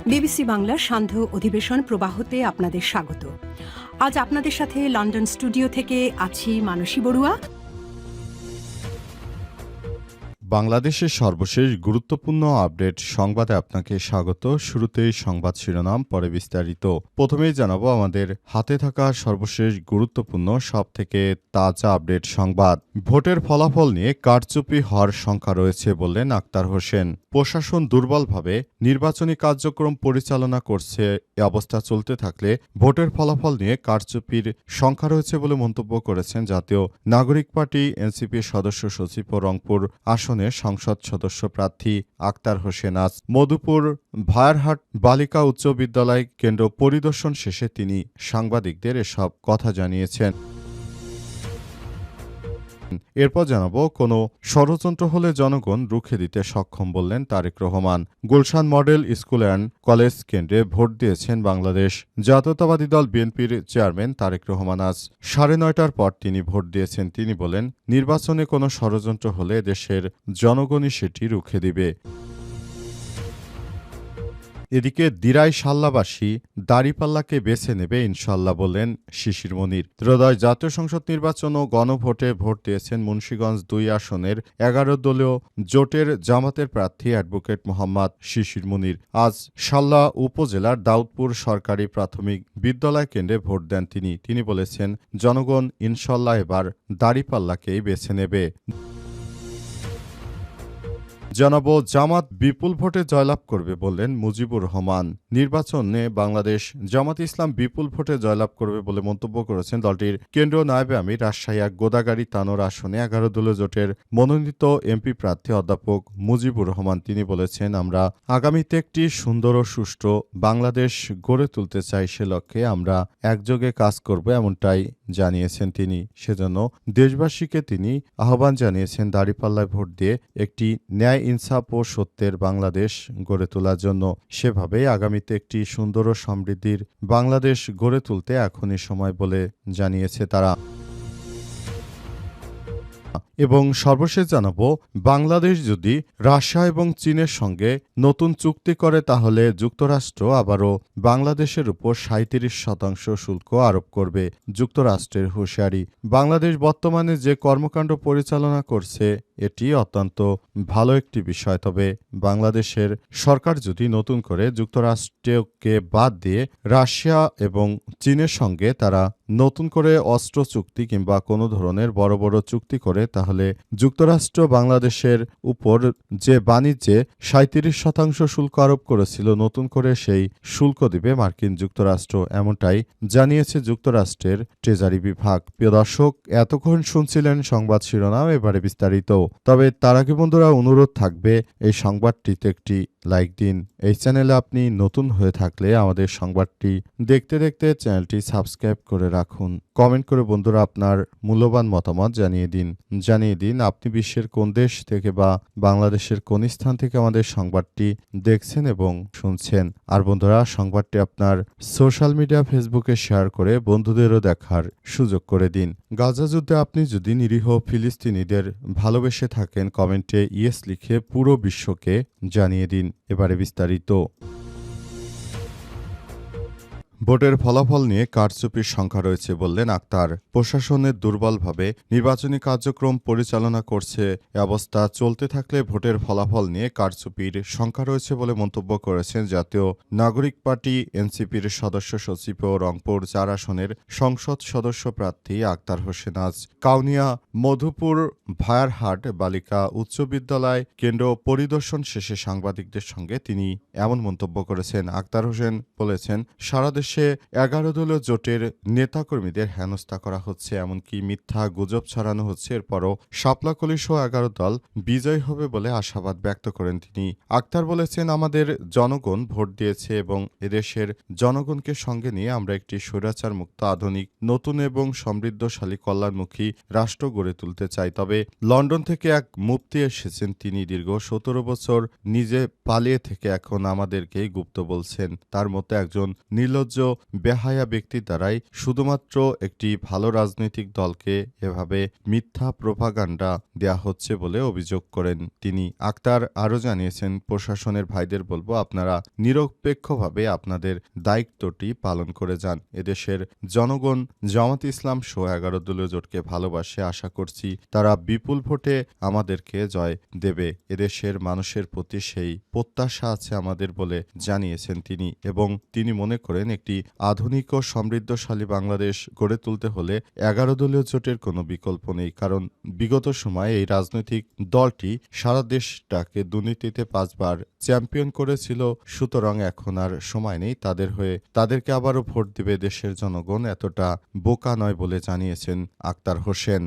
BBC বাংলার সান্ধ্য অধিবেশন প্রবাহতে আপনাদের স্বাগত। আজ আপনাদের সাথে লন্ডন স্টুডিও থেকে আছি মানসী বড়ুয়া। বাংলাদেশের সর্বশেষ গুরুত্বপূর্ণ আপডেট সংবাদে আপনাকে স্বাগত। শুরুতেই সংবাদ শিরোনাম, পরে বিস্তারিত। প্রথমেই জানাবো আমাদের হাতে থাকা সর্বশেষ গুরুত্বপূর্ণ সবথেকে তাজা আপডেট সংবাদ। ভোটের ফলাফল নিয়ে কারচুপি হওয়ার শঙ্কা রয়েছে বললেন আক্তার হোসেন। প্রশাসন দুর্বলভাবে নির্বাচনী কার্যক্রম পরিচালনা করছে। এ অবস্থা চলতে থাকলে ভোটের ফলাফল নিয়ে কারচুপির শঙ্কা রয়েছে বলে মন্তব্য করেছেন জাতীয় নাগরিক পার্টি এনসিপির সদস্য সচিব ও রংপুর আসনে সংসদ সদস্য প্রার্থী আক্তার হোসেন। আজ মধুপুর ভায়ারহাট বালিকা উচ্চ বিদ্যালয় কেন্দ্র পরিদর্শন শেষে তিনি সাংবাদিকদের এসব কথা জানিয়েছেন। এরপর জানাবো, কোনো ষড়যন্ত্র হলে জনগণ রুখে দিতে সক্ষম বললেন Tarique Rahman. Gulshan model school and college কেন্দ্রে ভোট দিয়েছেন বাংলাদেশ জাতীয়তাবাদী দল বিএনপির চেয়ারম্যান তারেক রহমান। আজ 9:30টার পর তিনি ভোট দিয়েছেন। তিনি বলেন, নির্বাচনে কোনো ষড়যন্ত্র হলে দেশের জনগণই সেটি রুখে দিবে। এদিকে দিরাই সাল্লাবাসী দাঁড়িপাল্লাকে বেছে নেবে ইনশাল্লাহ বললেন শিশির মনির। ত্রয়োদশ জাতীয় সংসদ নির্বাচন ও গণভোটে ভোট দিয়েছেন মুন্সিগঞ্জ 2 আসনের 11 দলীয় জোটের জামাতের প্রার্থী অ্যাডভোকেট মোহাম্মদ শিশির মনির। আজ সাল্লা উপজেলার দাউদপুর সরকারি প্রাথমিক বিদ্যালয় কেন্দ্রে ভোট দেন তিনি বলেছেন, জনগণ ইনশাল্লাহ এবার দাঁড়িপাল্লাকেই বেছে নেবে। জানাবো, জামাত বিপুল ভোটে জয়লাভ করবে বললেন মুজিবুর রহমান। নির্বাচনে বাংলাদেশ জামাত ইসলাম বিপুল ভোটে জয়লাভ করবে বলে মন্তব্য করেছেন দলটির কেন্দ্রীয় নায়েবে আমির রাজশাহী গোদাগাড়ী তানোর আসনে 11 দলীয় জোটের মনোনীত এমপি প্রার্থী অধ্যাপক মুজিবুর রহমান। তিনি বলেছেন, আমরা আগামীতে একটি সুন্দর ও সুষ্ঠু বাংলাদেশ গড়ে তুলতে চাই। সে লক্ষ্যে আমরা একযোগে কাজ করব, এমনটাই জানিয়েছেন তিনি। সেজন্য দেশবাসীকে তিনি আহ্বান জানিয়েছেন দাঁড়িপাল্লায় ভোট দিয়ে একটি ন্যায় ইনসাফ ও সত্যের বাংলাদেশ গড়ে তোলার জন্য। সেভাবেই আগামীতে একটি সুন্দর ও সমৃদ্ধির বাংলাদেশ গড়ে তুলতে এখনই সময় বলে জানিয়েছে তারা। এবং সর্বশেষ জানাবো, বাংলাদেশ যদি রাশিয়া এবং চীনের সঙ্গে নতুন চুক্তি করে তাহলে যুক্তরাষ্ট্র আবারও বাংলাদেশের উপর 37% শুল্ক আরোপ করবে। যুক্তরাষ্ট্রের হুঁশিয়ারি। বাংলাদেশ বর্তমানে যে কর্মকাণ্ড পরিচালনা করছে এটি অত্যন্ত ভালো একটি বিষয়। তবে বাংলাদেশের সরকার যদি নতুন করে যুক্তরাষ্ট্রকে বাদ দিয়ে রাশিয়া এবং চীনের সঙ্গে তারা নতুন করে অস্ত্র চুক্তি কিংবা কোনো ধরনের বড় বড় চুক্তি করে, তাহলে যুক্তরাষ্ট্র বাংলাদেশের উপর যে বাণিজ্যে 37% শুল্ক আরোপ করেছিল, নতুন করে সেই শুল্ক দিবে মার্কিন যুক্তরাষ্ট্র, এমনটাই জানিয়েছে যুক্তরাষ্ট্রের ট্রেজারি বিভাগ। প্রিয় দর্শক, এতক্ষণ শুনছিলেন সংবাদ শিরোনাম, এবারে বিস্তারিত। তবে তার আগে বন্ধুরা, অনুরোধ থাকবে এই সংবাদটিতে একটি লাইক দিন। এই চ্যানেলে আপনি নতুন হয়ে থাকলে আমাদের সংবাদটি দেখতে দেখতে চ্যানেলটি সাবস্ক্রাইব করে রাখুন। কমেন্ট করে বন্ধুরা আপনার মূল্যবান মতামত জানিয়ে দিন আপনি বিশ্বের কোন দেশ থেকে বা বাংলাদেশের কোন স্থান থেকে আমাদের সংবাদটি দেখছেন এবং শুনছেন। আর বন্ধুরা, সংবাদটি আপনার সোশ্যাল মিডিয়া ফেসবুকে শেয়ার করে বন্ধুদেরও দেখার সুযোগ করে দিন। গাজা যুদ্ধে আপনি যদি নিরীহ ফিলিস্তিনিদের ভালোবেসে থাকেন, কমেন্টে ইয়েস লিখে পুরো বিশ্বকে জানিয়ে দিন। এবারে বিস্তারিত। ভোটের ফলাফল নিয়ে কারচুপির শঙ্কা রয়েছে বললেন আক্তার। প্রশাসনের দুর্বলভাবে নির্বাচনী কার্যক্রম পরিচালনা করছে। এ অবস্থা চলতে থাকলে ভোটের ফলাফল নিয়ে কারচুপির শঙ্কা রয়েছে বলে মন্তব্য করেছেন জাতীয় নাগরিক পার্টি এনসিপির সদস্য সচিব ও রংপুর 4 আসনের সংসদ সদস্য প্রার্থী আক্তার হোসেন। আজ কাউনিয়া মধুপুর ভায়ারহাট বালিকা উচ্চ বিদ্যালয় কেন্দ্র পরিদর্শন শেষে সাংবাদিকদের সঙ্গে তিনি এমন মন্তব্য করেছেন। আক্তার হোসেন বলেছেন, সারা দেশে 11 দলীয় জোটের নেতাকর্মীদের হেনস্থা করা হচ্ছে, এমনকি মিথ্যা গুজব ছড়ানো হচ্ছে। এরপরও শাপলাকলি সহ 11 দল বিজয়ী হবে বলে আশাবাদ ব্যক্ত করেন তিনি। আক্তার বলেছেন, আমাদের জনগণ ভোট দিয়েছে এবং এদেশের জনগণকে সঙ্গে নিয়ে আমরা একটি স্বৈরাচার মুক্ত আধুনিক নতুন এবং সমৃদ্ধশালী কল্যাণমুখী রাষ্ট্র গড়ে তুলতে চাই। তবে লন্ডন থেকে এক মুফতি এসেছেন, তিনি দীর্ঘ 17 বছর নিজে পালিয়ে থেকে এখন আমাদেরকেই গুপ্ত বলছেন। তার মতো একজন নির্লজ্জ বেহায়া ব্যক্তির দ্বারাই শুধুমাত্র একটি ভালো রাজনৈতিক দলকে এভাবে মিথ্যা প্রোপাগান্ডা দেয়া হচ্ছে বলে অভিযোগ করেন তিনি। আক্তার আরও জানিয়েছেন, প্রশাসনের ভাইদের বলবো, আপনারা নিরপেক্ষভাবে আপনাদের দায়িত্বটি পালন করে যান। এদেশের জনগণ জামাত ইসলাম সহ 11 দলীয় জোটকে ভালোবাসে। আশা করছি তারা বিপুল ভোটে আমাদেরকে জয় দেবে। এদেশের মানুষের প্রতি সেই প্রত্যাশা আছে আমাদের বলে জানিয়েছেন তিনি। এবং তিনি মনে করেন একটি আধুনিক ও সমৃদ্ধশালী বাংলাদেশ গড়ে তুলতে হলে 11 দলীয় জোটের কোনো বিকল্প নেই। কারণ বিগত সময়ে এই রাজনৈতিক দলটি সারা দেশটাকে দুর্নীতিতে 5 বার চ্যাম্পিয়ন করেছিল। সুতরাং এখন আর সময় নেই তাদের হয়ে, তাদেরকে আবারও ভোট দিবে দেশের জনগণ। এতটা বোকা নয় বলে জানিয়েছেন আক্তার হোসেন।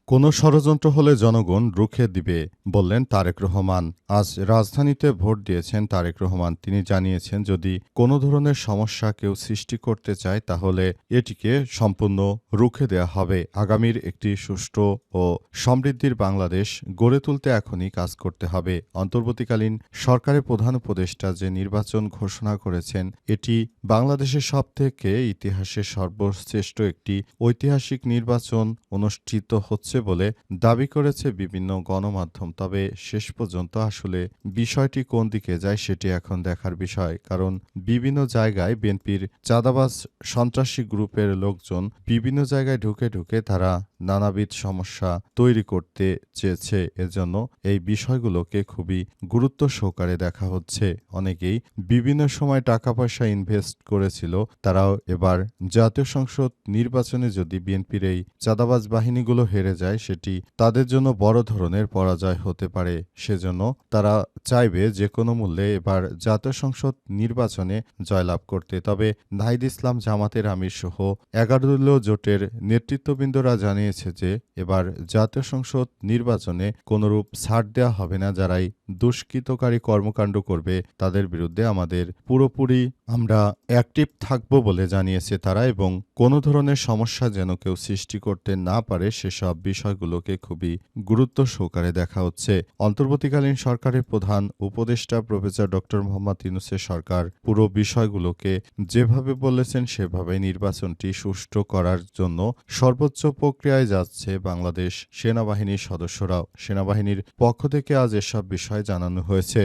কোনো ষড়যন্ত্র হলে জনগণ রুখে দিবে বললেন তারেক রহমান। আজ রাজধানীতে ভোট দিয়েছেন তারেক রহমান। তিনি জানিয়েছেন, যদি কোনো ধরনের সমস্যা কেউ সৃষ্টি করতে চায় তাহলে এটিকে সম্পূর্ণ রুখে দেয়া হবে। আগামীর একটি সুষ্ঠু ও সমৃদ্ধির বাংলাদেশ গড়ে তুলতে এখনই কাজ করতে হবে। অন্তর্বর্তীকালীন সরকারের প্রধান উপদেষ্টা যে নির্বাচন ঘোষণা করেছেন, এটি বাংলাদেশের সবথেকে ইতিহাসে সর্বশ্রেষ্ঠ একটি ঐতিহাসিক নির্বাচন অনুষ্ঠিত হচ্ছে বলে দাবি করেছে বিভিন্ন গণমাধ্যম। তবে শেষ পর্যন্ত আসলে বিষয়টি কোন দিকে যায় সেটি এখন দেখার বিষয়। কারণ বিভিন্ন জায়গায় বিএনপির চাঁদাবাজ সন্ত্রাসী গ্রুপের লোকজন বিভিন্ন জায়গায় ঢুকে ঢুকে তারা নানাবিধ সমস্যা তৈরি করতে চেয়েছে। এজন্য এই বিষয়গুলোকে খুবই গুরুত্ব সহকারে দেখা হচ্ছে। অনেকেই বিভিন্ন সময় টাকা পয়সা ইনভেস্ট করেছিল, তারাও এবার জাতীয় সংসদ নির্বাচনে যদি বিএনপির এই চাঁদাবাজ বাহিনীগুলো হেরে যায়, সেটি তাদের জন্য বড় ধরনের পরাজয় হতে পারে। সেজন্য তারা চাইবে যে কোনো মূল্যে এবার জাতীয় সংসদ নির্বাচনে জয়লাভ করতে। তবে নাহিদ ইসলাম, জামাতের আমির সহ 11 দলীয় জোটের নেতৃত্ববৃন্দরা জানিয়েছে যে এবার জাতীয় সংসদ নির্বাচনে কোনরূপ ছাড় দেওয়া হবে না। যারাই দুষ্কৃতকারী কর্মকাণ্ড করবে তাদের বিরুদ্ধে আমাদের পুরোপুরি আমরা অ্যাক্টিভ থাকব বলে জানিয়েছে তারা। এবং কোনো ধরনের সমস্যা যেন কেউ সৃষ্টি করতে না পারে সেসব বিষয়গুলোকে খুবই গুরুত্ব সহকারে দেখা হচ্ছে। অন্তর্বর্তীকালীন সরকারের প্রধান উপদেষ্টা প্রফেসর ডক্টর মোহাম্মদ ইউনূসের সরকার পুরো বিষয়গুলোকে যেভাবে বলেছেন সেভাবে নির্বাচনটি সুষ্ঠু করার জন্য সর্বোচ্চ প্রক্রিয়ায় যাচ্ছে বাংলাদেশ সেনাবাহিনীর সদস্যরাও। সেনাবাহিনীর পক্ষ থেকে আজ এসব বিষয় জানানো হয়েছে।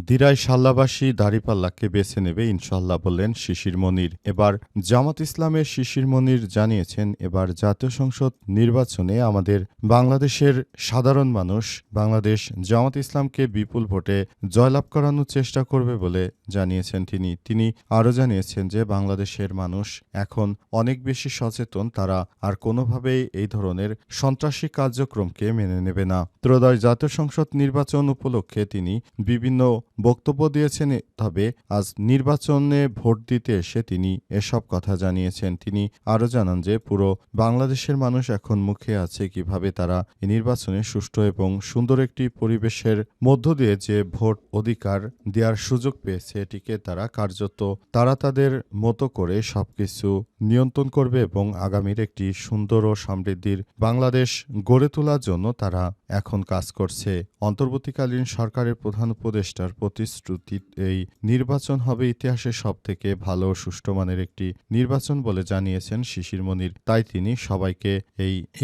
দিরাই শাল্লাবাসী দাঁড়িপাল্লাকে বেছে নেবে ইনশাল্লাহ বললেন শিশির মনির। এবার জামাত ইসলামের শিশির মনির জানিয়েছেন, এবার জাতীয় সংসদ নির্বাচনে আমাদের বাংলাদেশের সাধারণ মানুষ বাংলাদেশ জামাত ইসলামকে বিপুল ভোটে জয়লাভ করানোর চেষ্টা করবে বলে জানিয়েছেন তিনি আরও জানিয়েছেন যে বাংলাদেশের মানুষ এখন অনেক বেশি সচেতন। তারা আর কোনোভাবেই এই ধরনের সন্ত্রাসী কার্যক্রমকে মেনে নেবে না। ত্রয়োদশ জাতীয় সংসদ নির্বাচন উপলক্ষে তিনি বিভিন্ন বক্তব্য দিয়েছেন। তবে আজ নির্বাচনে ভোট দিতে এসে তিনি এসব কথা জানিয়েছেন। তিনি আরও জানান যে পুরো বাংলাদেশের মানুষ এখন মুখে আছে কিভাবে তারা এই নির্বাচনে সুষ্ঠু এবং সুন্দর একটি পরিবেশের মধ্য দিয়ে যে ভোট অধিকার দেওয়ার সুযোগ পেয়েছে, এটিকে তারা কার্যত তারা তাদের মতো করে সবকিছু নিয়ন্ত্রণ করবে এবং আগামীর একটি সুন্দর ও সমৃদ্ধির বাংলাদেশ গড়ে তোলার জন্য তারা এখন কাজ করছে। অন্তর্বর্তীকালীন সরকারের প্রধান উপদেষ্টার প্রতিশ্রুতি এই নির্বাচন হবে ইতিহাসের সবথেকে ভালো ও সুষ্ঠু মানের একটি নির্বাচন বলে জানিয়েছেন শিশির মনির। তাই তিনি সবাইকে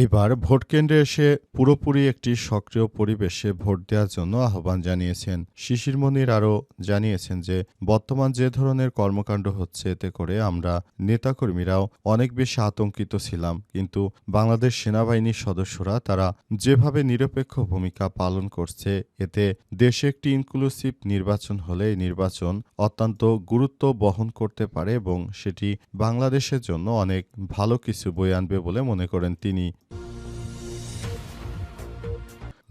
এবার ভোট কেন্দ্রে এসে পুরোপুরি একটি সক্রিয় পরিবেশে ভোট দেওয়ার জন্য আহ্বান জানিয়েছেন। শিশির মনির আরও জানিয়েছেন যে বর্তমান যে ধরনের কর্মকাণ্ড হচ্ছে এতে করে আমরা নেতাকর্মীরাও অনেক বেশি আতঙ্কিত ছিলাম, কিন্তু বাংলাদেশ সেনাবাহিনীর সদস্যরা তারা যেভাবে নিরপেক্ষ ভূমিকা পালন করছে, এতে দেশে একটি ইনক্লুসিভ নির্বাচন হলে এই নির্বাচন অত্যন্ত গুরুত্ব বহন করতে পারে এবং সেটি বাংলাদেশের জন্য অনেক ভালো কিছু বয়ে আনবে বলে মনে করেন তিনি।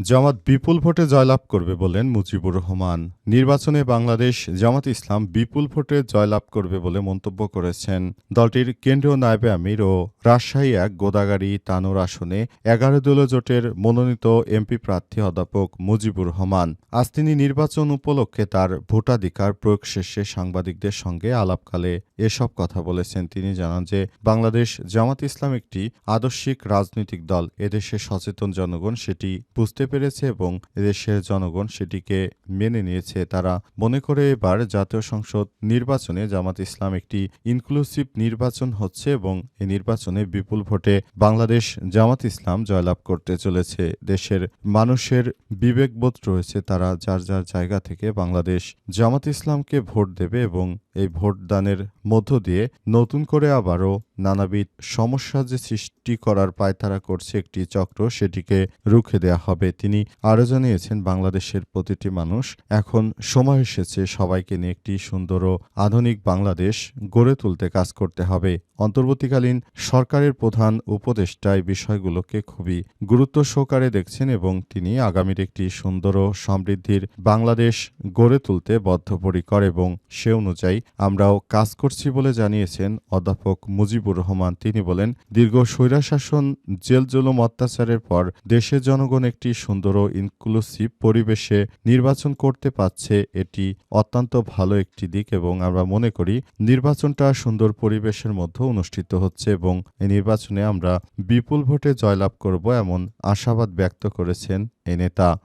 জামাত বিপুল ভোটে জয়লাভ করবে বলেন মুজিবুর রহমান। নির্বাচনে বাংলাদেশ জামাত ইসলাম বিপুল ভোটে জয়লাভ করবে বলে মন্তব্য করেছেন দলটির কেন্দ্রীয় নায়েবে আমির ও রাজশাহী 1 গোদাগাড়ী তানোর আসনে 11 দলীয় জোটের মনোনীত এমপি প্রার্থী অধ্যাপক মুজিবুর রহমান। আজ তিনি নির্বাচন উপলক্ষে তার ভোটাধিকার প্রয়োগ শেষে সাংবাদিকদের সঙ্গে আলাপকালে এসব কথা বলেছেন। তিনি জানান যে বাংলাদেশ জামাত ইসলাম একটি আদর্শিক রাজনৈতিক দল। এদেশে সচেতন জনগণ সেটি বুঝতে পেরেছে এবং এদেশের জনগণ সেটিকে মেনে নিয়েছে। তারা মনে করে এবার জাতীয় সংসদ নির্বাচনে জামাত ইসলাম একটি ইনক্লুসিভ নির্বাচন হচ্ছে এবং এই নির্বাচনে বিপুল ভোটে বাংলাদেশ জামাত ইসলাম জয়লাভ করতে চলেছে। দেশের মানুষের বিবেকবোধ রয়েছে, তারা যার যার জায়গা থেকে বাংলাদেশ জামাত ইসলামকে ভোট দেবে এবং এই ভোটদানের মধ্য দিয়ে নতুন করে আবারও নানাবিধ সমস্যা যে সৃষ্টি করার পায়তারা করছে একটি চক্র, সেটিকে রুখে দেয়া হবে। তিনি আরও জানিয়েছেন, বাংলাদেশের প্রতিটি মানুষ এখন সময় এসেছে সবাইকে নিয়ে একটি সুন্দর ও আধুনিক বাংলাদেশ গড়ে তুলতে কাজ করতে হবে। অন্তর্বর্তীকালীন সরকারের প্রধান উপদেষ্টা এই বিষয়গুলোকে খুবই গুরুত্ব সহকারে দেখছেন এবং তিনি আগামীর একটি সুন্দর ও সমৃদ্ধির বাংলাদেশ গড়ে তুলতে বদ্ধপরিকর এবং সে অনুযায়ী আমরাও কাজ করছি বলে জানিয়েছেন অধ্যাপক মুজিবুর রহমান। তিনি বলেন, দীর্ঘ স্বৈরশাসন, জেল-জুলুম, অত্যাচারের পর দেশের জনগণ একটি সুন্দর ও ইনক্লুসিভ পরিবেশে নির্বাচন করতে পারছে। এটি অত্যন্ত ভালো একটি দিক এবং আমরা মনে করি নির্বাচনটা সুন্দর পরিবেশের মধ্যে অনুষ্ঠিত হচ্ছে এবং এই নির্বাচনে আমরা বিপুল ভোটে জয়লাভ করব, এমন আশাবাদ ব্যক্ত করেছেন এই নেতা।